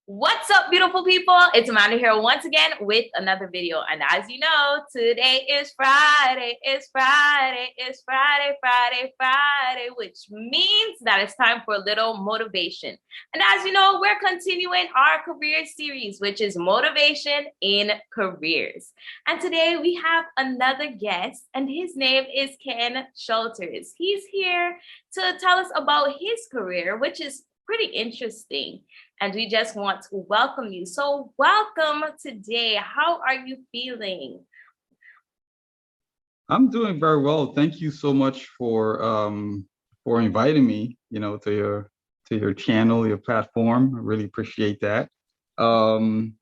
What's up, beautiful people? It's Amanda here once again with another video. And as you know, today is Friday. It's Friday. It's Friday, Friday, Friday, which means that it's time for a little motivation. And as you know, we're continuing our career series, which is motivation in careers. And today we have another guest, and his name is Ken Shulters. He's here to tell us about his career, which is pretty interesting, and we just want to welcome you. So welcome today. How are you feeling? I'm doing very well. Thank you so much for inviting me, to your channel, your platform. I really appreciate that. Um,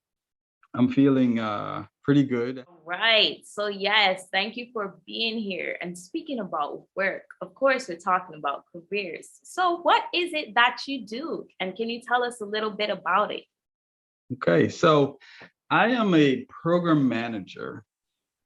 I'm feeling pretty good. All right. So yes, thank you for being here. And speaking about work, of course, we're talking about careers. So what is it that you do? And can you tell us a little bit about it? Okay, so I am a program manager,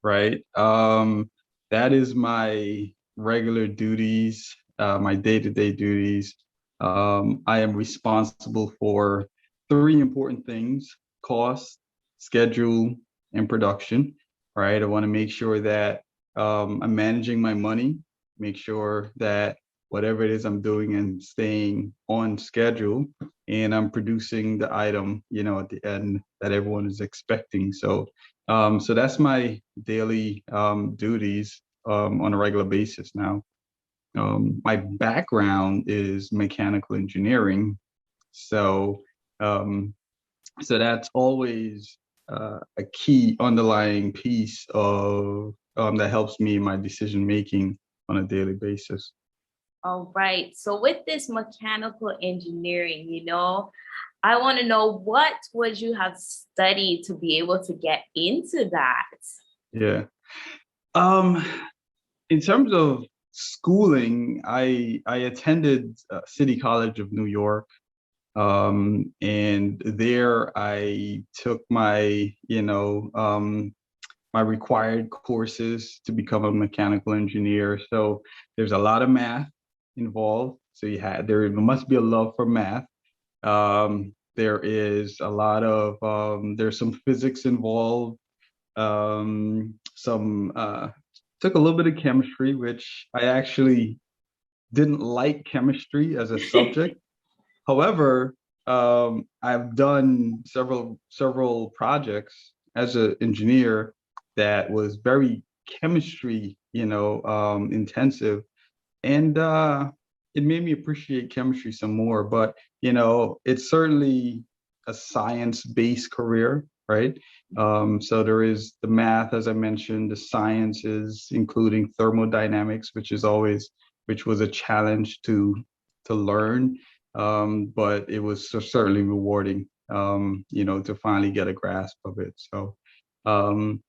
right? That is my regular duties, my day-to-day duties. I am responsible for three important things: cost, schedule, and production, right? I want to make sure that I'm managing my money, make sure that whatever it is I'm doing and staying on schedule, and I'm producing the item, at the end that everyone is expecting. So that's my daily duties on a regular basis now. My background is mechanical engineering, so um, so that's always a key underlying piece of that helps me in my decision making on a daily basis. All right. So with this mechanical engineering, I want to know what would you have studied to be able to get into that? Yeah. Um, in terms of schooling, I attended City College of New York. And there I took my required courses to become a mechanical engineer. So there's a lot of math involved. So there must be a love for math. There is a lot of there's some physics involved. Some Took a little bit of chemistry, which I actually didn't like chemistry as a subject. However, I've done several projects as an engineer that was very chemistry, intensive, and it made me appreciate chemistry some more. But it's certainly a science-based career, right? So there is the math, as I mentioned, the sciences, including thermodynamics, which was a challenge to learn, but it was certainly rewarding, to finally get a grasp of it. So, um,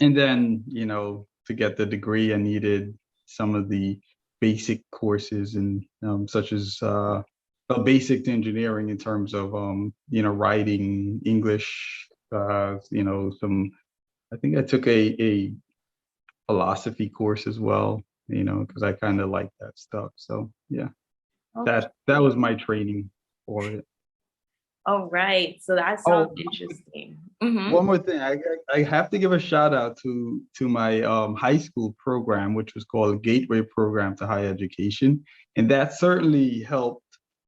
and then, to get the degree, I needed some of the basic courses and such as basic to engineering in terms of, writing, English, some, I think I took a philosophy course as well, because I kind of like that stuff. So yeah, that was Okay. my training for it. All right. So that sounds Oh, interesting. Mm-hmm. one more thing. I have to give a shout out to my high school program, which was called Gateway Program to Higher Education, and that certainly helped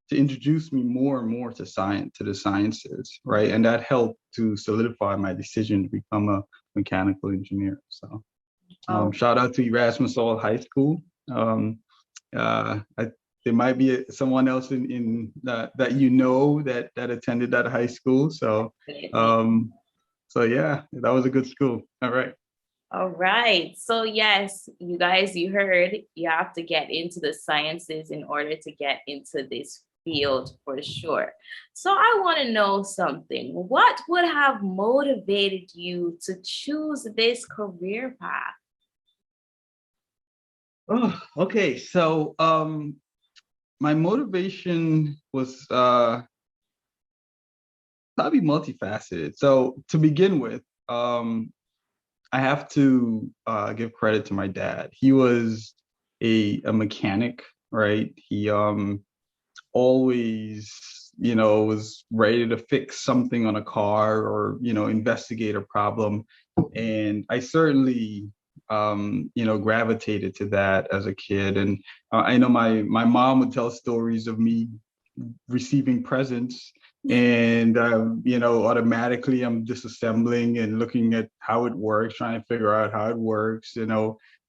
to introduce me more and more to the sciences, right? And that helped to solidify my decision to become a mechanical engineer. So, Oh, shout out to Erasmus Hall High School. I, there might be someone else in that that attended that high school. definitely. Um, so yeah, that was a good school. All right. All right. So yes, you guys, you heard you have to get into the sciences in order to get into this field for sure. So I want to know something. What would have motivated you to choose this career path? Oh, okay. So my motivation was probably multifaceted. So to begin with, I have to give credit to my dad. He was a mechanic, right? He always was ready to fix something on a car or, investigate a problem. And I certainly, gravitated to that as a kid. And I know my mom would tell stories of me receiving presents and automatically I'm disassembling and looking at how it works, trying to figure out how it works,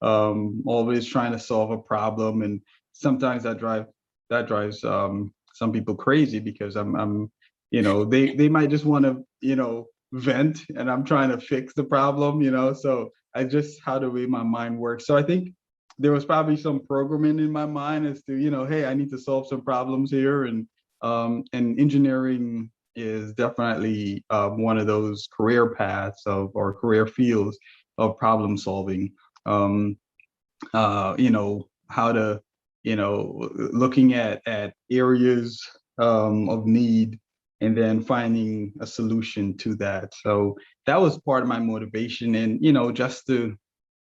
always trying to solve a problem. And sometimes that drives some people crazy because I'm they might just want to vent and I'm trying to fix the problem. So I just how the way my mind works. So I think there was probably some programming in my mind as to, hey, I need to solve some problems here. And engineering is definitely one of those career paths or career fields of problem solving. How to, looking at areas of need and then finding a solution to that. So that was part of my motivation. And,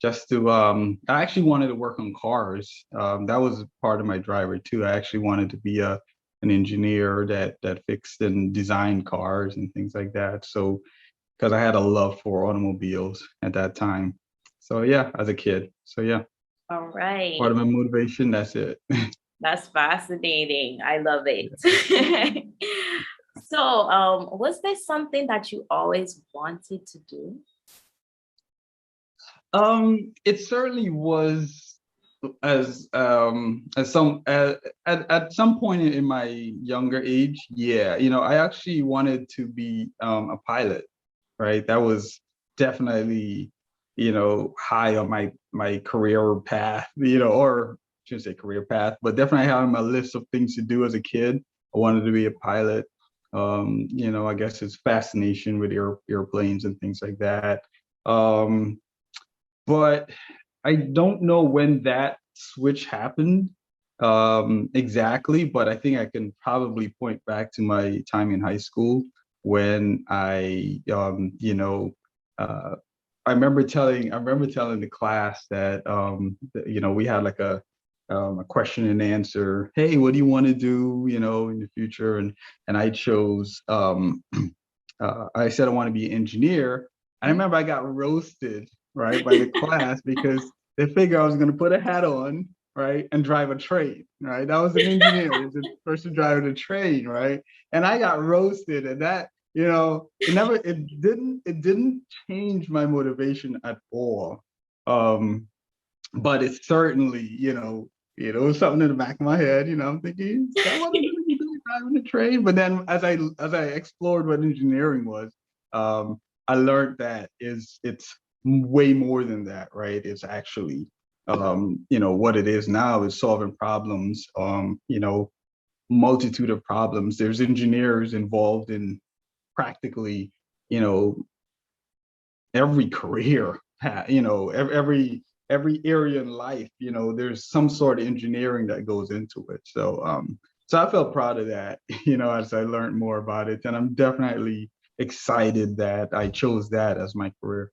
I actually wanted to work on cars. That was part of my driver too. I actually wanted to be an engineer that fixed and designed cars and things like that. So because I had a love for automobiles at that time. So yeah, as a kid. So yeah, All right. part of my motivation. That's it. That's fascinating. I love it. So, was there something that you always wanted to do? It certainly was at some point in my younger age. Yeah, I actually wanted to be a pilot, right? That was definitely high on my career path, or I shouldn't say career path, but definitely high on my list of things to do as a kid. I wanted to be a pilot. I guess it's fascination with airplanes and things like that. But I don't know when that switch happened exactly, but I think I can probably point back to my time in high school when uh, I remember telling the class that we had like a question and answer. Hey, what do you want to do, in the future? And I chose I said I want to be an engineer. I remember I got roasted, right, by the class because they figured I was going to put a hat on, right, and drive a train, right. That was an engineer, was the person driving a train, right, and I got roasted, and that, it didn't change my motivation at all. Um, but it certainly, it was something in the back of my head, I'm thinking, is that what I'm going to be doing, driving the train? But then as I explored what engineering was, I learned that it's way more than that, right? It's actually, what it is now is solving problems, multitude of problems. There's engineers involved in practically, you know, every career path, every area in life, there's some sort of engineering that goes into it. So I felt proud of that, as I learned more about it. And I'm definitely excited that I chose that as my career.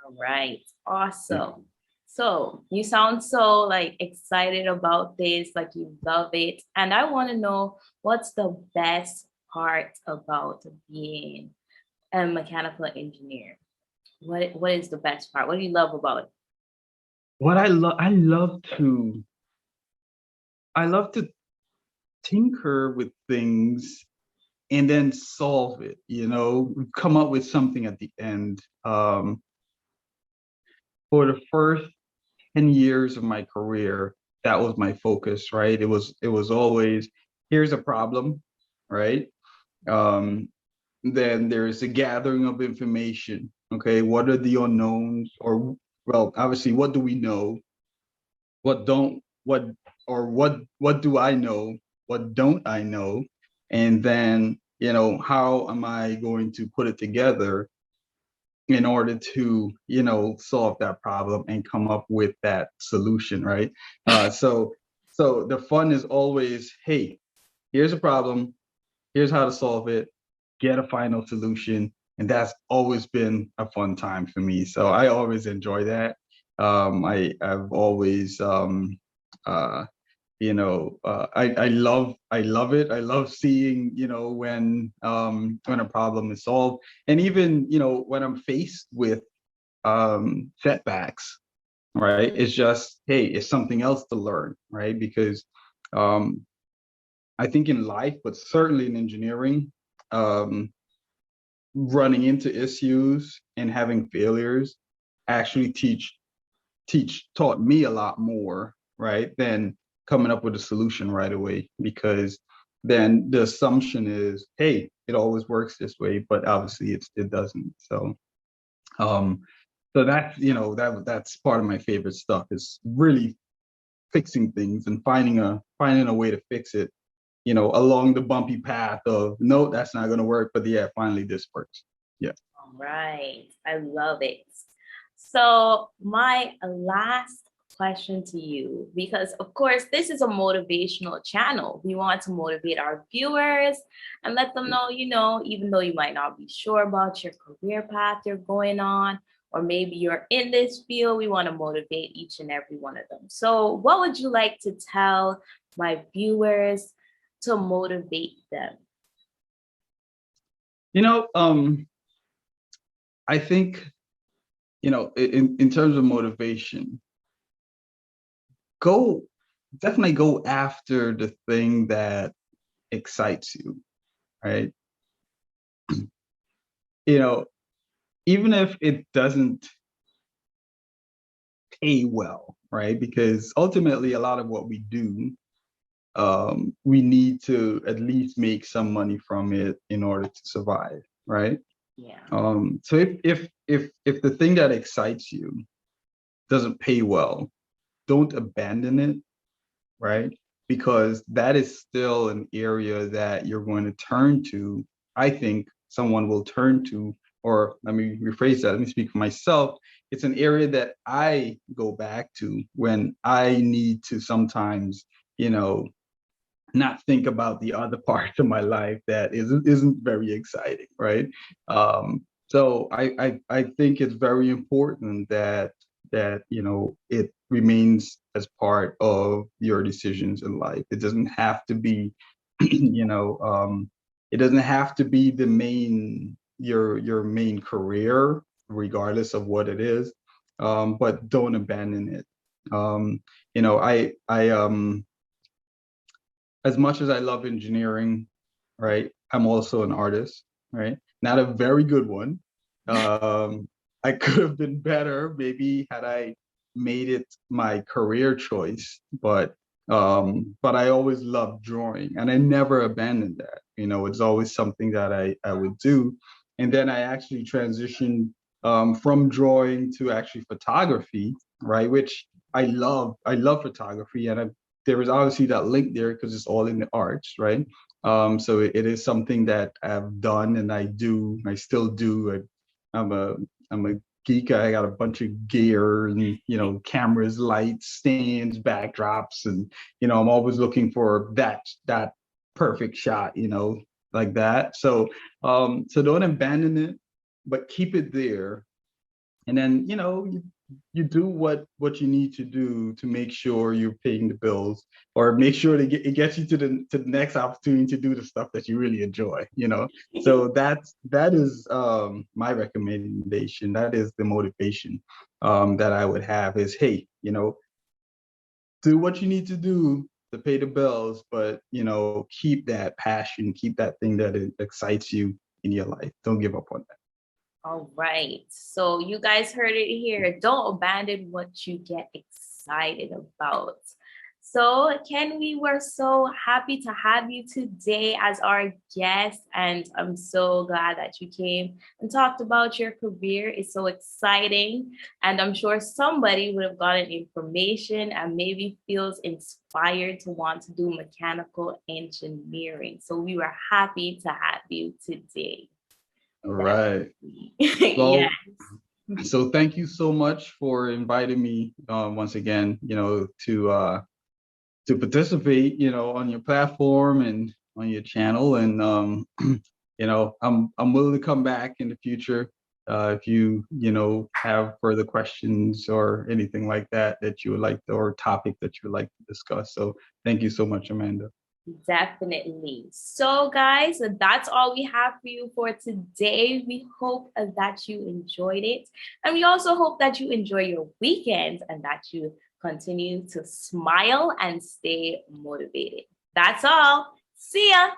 All right. Yeah. Awesome. So you sound so like excited about this, like you love it. And I want to know what's the best part about being a mechanical engineer? What is the best part? What do you love about it? What I love to tinker with things and then solve it, come up with something at the end. For the first 10 years of my career, that was my focus, right? It was always, here's a problem, right? Um, then there's a gathering of information. Okay, what are the unknowns? Or, well, obviously, what do we know? What don't what or what do I know? What don't I know? And then, how am I going to put it together in order to, solve that problem and come up with that solution, right? So the fun is always, hey, here's a problem, here's how to solve it, get a final solution. And that's always been a fun time for me. So I always enjoy that. I've always uh, I love it. I love seeing, when a problem is solved. And even, when I'm faced with setbacks, right? It's just, hey, it's something else to learn, right? Because um I think in life, but certainly in engineering, um, running into issues and having failures actually taught me a lot more, right, than coming up with a solution right away. Because then the assumption is, hey, it always works this way, but obviously it doesn't. Um, so that's part of my favorite stuff, is really fixing things and finding a way to fix it, along the bumpy path of, no, that's not going to work, but yeah, finally this works. Yeah. All right. I love it. So, my last question to you, because of course, this is a motivational channel. We want to motivate our viewers and let them know, even though you might not be sure about your career path you're going on, or maybe you're in this field, we want to motivate each and every one of them. So, what would you like to tell my viewers to motivate them? You know, I think, in terms of motivation, go definitely go after the thing that excites you, right? You know, even if it doesn't pay well, right? Because ultimately, a lot of what we do, we need to at least make some money from it in order to survive, right? Yeah. So if the thing that excites you doesn't pay well, don't abandon it, right? Because that is still an area that you're going to turn to. I think someone will turn to, or let me rephrase that. Let me speak for myself. It's an area that I go back to when I need to sometimes, you know, not think about the other parts of my life that isn't very exciting, right? So I think it's very important that it remains as part of your decisions in life. It doesn't have to be, you know, it doesn't have to be the main your main career, regardless of what it is. But don't abandon it. I as much as I love engineering, right, I'm also an artist, right? Not a very good one. I could have been better, maybe had I made it my career choice, but I always loved drawing and I never abandoned that. It's always something that I would do. And then I actually transitioned from drawing to actually photography, right? Which I love photography, and there is obviously that link there because it's all in the arts, right? So it is something that I've done and I still do. I'm a I'm a geek. I got a bunch of gear and cameras, lights, stands, backdrops, and I'm always looking for that perfect shot, like that. So don't abandon it, but keep it there, and then you do what you need to do to make sure you're paying the bills, or make sure that it gets you to the next opportunity to do the stuff that you really enjoy. So that is my recommendation. That is the motivation that I would have, is, hey, do what you need to do to pay the bills, but keep that passion, keep that thing that excites you in your life. Don't give up on that. All right. So you guys heard it here. Don't abandon what you get excited about. So, Ken, we were so happy to have you today as our guest, and I'm so glad that you came and talked about your career. It's so exciting, and I'm sure somebody would have gotten information and maybe feels inspired to want to do mechanical engineering. So, we were happy to have you today. All right. Yes. Well, so thank you so much for inviting me once again, to participate, on your platform and on your channel. And I'm willing to come back in the future if you, have further questions or anything like that that you would like or topic that you would like to discuss. So thank you so much, Amanda. Definitely. So, guys, that's all we have for you for today. We hope that you enjoyed it. And we also hope that you enjoy your weekend and that you continue to smile and stay motivated. That's all. See ya.